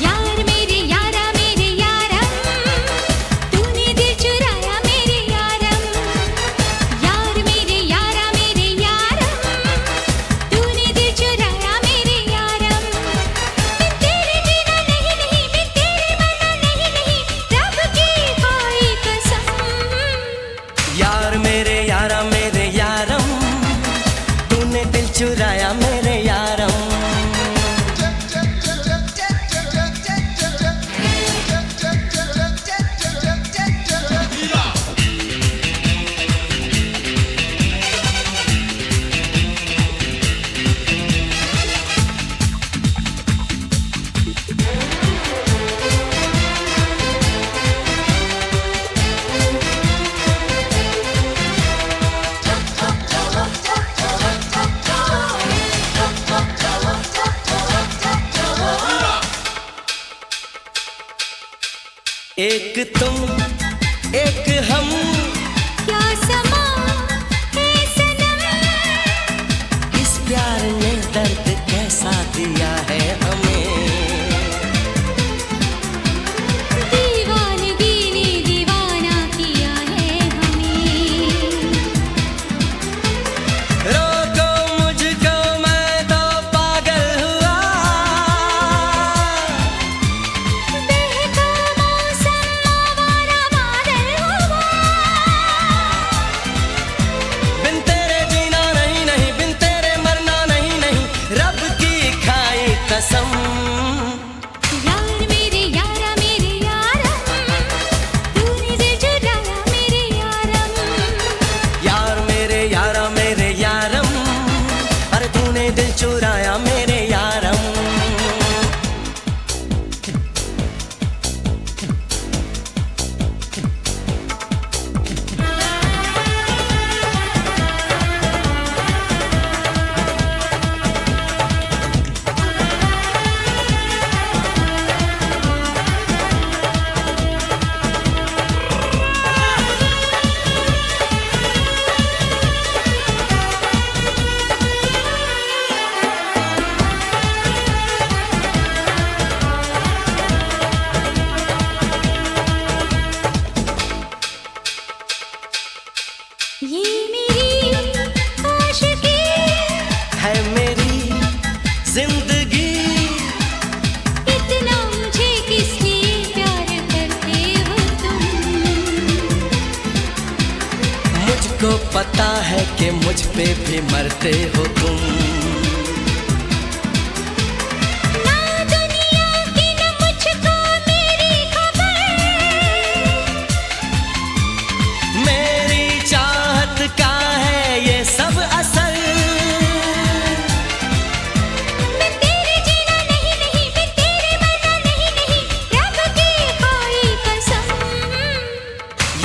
यार मेरे यारा मेरे यारम, तूने दिल चुराया मेरे यारम। यार मेरे यारा मेरे यारम, तूने दिल चुराया मेरे यारम। मैं तेरे जीना नहीं नहीं, मैं तेरे मरना नहीं नहीं, रब की खाई कसम। यार मेरे यारा मेरे यारम, तूने दिल चुराया मेरे यारम। एक तुम एक हम, क्या समा है सनम, इस प्यार ने दर्द कैसा दिया है हमें। दीवानगी ने दीवाना किया है हमें। रोको मुझको मैं तो पागल हुआ, बहका मौसम आवारा बादल हुआ। बिन तेरे जीना नहीं नहीं, बिन तेरे मरना नहीं नहीं, रब की खाई कसम। यार मेरे यारा मेरे यारम, तूने दिल चुराया मेरे यारम। यार मेरे यारा मेरे यारम, अरे तूने दिल चुराया मेरे यारम। ये मेरी आशिकी है मेरी जिंदगी, इतना मुझे किसलिए प्यार करते हो तुम। मुझको पता है कि मुझ पे भी मरते हो तुम। ना दुनिया की न मुझको मेरी खबर, मेरी चाहत का है ये सब असर। मैं तेरे जीना नहीं नहीं, मैं तेरे मरना नहीं नहीं, रब की खाई कसम।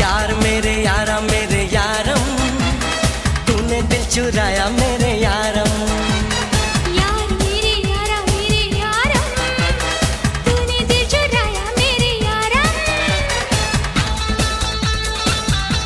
यार मेरे यारा मेरे यारम, तूने दिल चुराया मेरे